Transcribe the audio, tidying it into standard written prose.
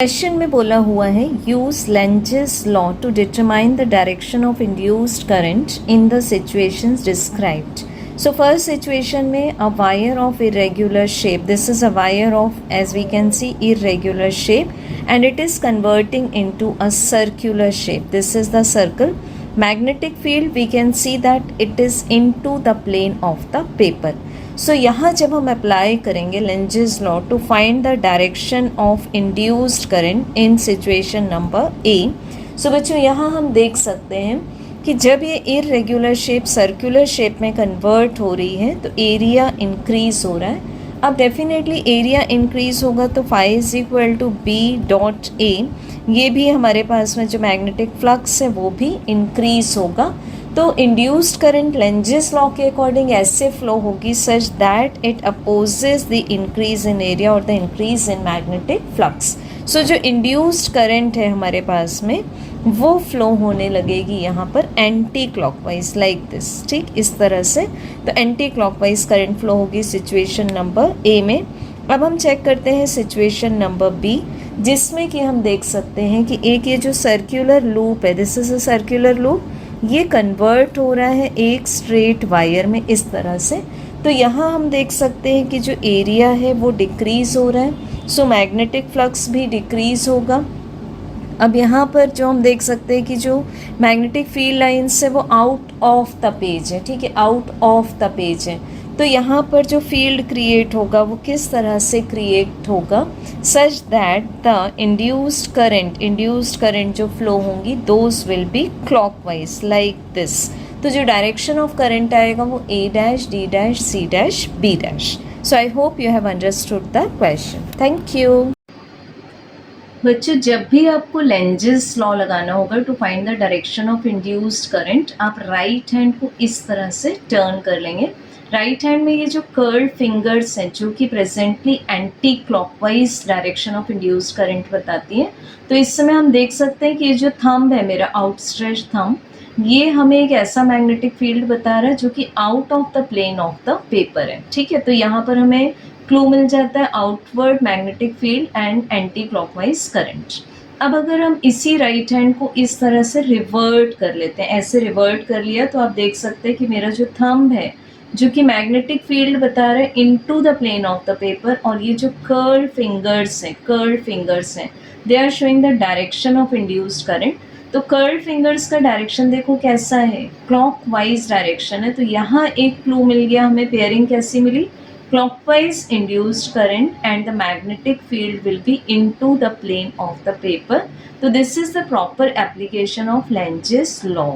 Question में बोला हुआ है use Lenz's law to determine the direction of induced current in the situations described. So first situation में a wire of irregular shape, this is a wire of, as we can see, irregular shape, and it is converting into a circular shape. This is the circle. Magnetic field, we can see that it is into the plane of the paper. So यहाँ जब हम apply करेंगे Lenz's law to find the direction of induced current in situation number A. So बच्चों यहाँ हम देख सकते हैं कि जब ये इरेगुलर शेप सर्कुलर शेप में कन्वर्ट हो रही है तो एरिया इंक्रीज हो रहा है. अब डेफिनेटली एरिया इंक्रीज होगा तो phi is equal to B dot A. ये भी हमारे पास में जो मैग्नेटिक फ्लक्स है वो भी इंक्रीज होगा. तो इंड्यूस्ड करंट लेंजेस लॉ के अकॉर्डिंग ऐसे फ्लो होगी such that it opposes the increase in area और the increase in magnetic flux. So जो इंड्यूस्ड करंट है हमारे पास में वो फ्लो होने लगेगी यहाँ पर एंटी क्लॉकवाइज लाइक दिस. ठीक, इस तरह से तो एंटी क्लॉकवाइज करंट फ्लो होगी सिचुएशन नंबर ए में. अब हम चेक करते हैं सिचुएशन नंबर बी, जिसमें कि हम देख सकते हैं कि एक ये जो सर्कुलर लूप है, this is a circular loop, ये कन्वर्ट हो रहा है एक स्ट्रेट वायर में इस तरह से. तो यहाँ हम देख सकते हैं कि जो एरिया है वो डिक्रीज़ हो रहा है. सो मैग्नेटिक फ्लक्स भी डिक्रीज़ होगा. अब यहाँ पर जो हम देख सकते हैं कि जो मैग्नेटिक फील्ड लाइन्स है वो आउट ऑफ द पेज है. ठीक है, आउट ऑफ द पेज है. तो यहाँ पर जो फील्ड क्रिएट होगा वो किस तरह से क्रिएट होगा such that the induced current जो फ्लो होंगी those will be clockwise like this. तो जो डायरेक्शन ऑफ करंट आएगा वो A dash D dash C dash B dash. So I hope you have understood the question. Thank you. बच्चों, जब भी आपको लेंजेस लॉ लगाना होगा to find the direction of induced current, आप राइट हैंड को इस तरह से टर्न कर लेंगे. राइट हैंड में ये जो कर्ल्ड फिंगर्स हैं जो कि presently anti clockwise direction of induced current बताती हैं. तो इस समय हम देख सकते हैं कि ये जो थंब है मेरा आउटस्ट्रेच थंब, ये हमें एक ऐसा मैग्नेटिक फील्ड बता रहा है जो कि out of the plane of the paper है. ठीक है, तो यहाँ पर हमें क्लू मिल जाता है outward magnetic field and anti clockwise current. अब अगर हम इसी राइट हैंड को इस तरह से रिवर्ट कर लेते हैं, ऐसे रिवर्ट कर लिया, तो आप देख सकते हैं कि मेरा जो थंब है जो कि मैग्नेटिक फील्ड बता रहा है into the plane of the paper, और ये जो कर्ल्ड फिंगर्स हैं they are showing the direction of induced current. तो कर्ल्ड फिंगर्स का डायरेक्शन देखो कैसा है, क्लॉकवाइज डायरेक्शन है. तो यहाँ एक क्लू मिल गया हमें, पेयरिंग कैसी मिली, clockwise induced current and the magnetic field will be into the plane of the paper. So this is the proper application of Lenge's law.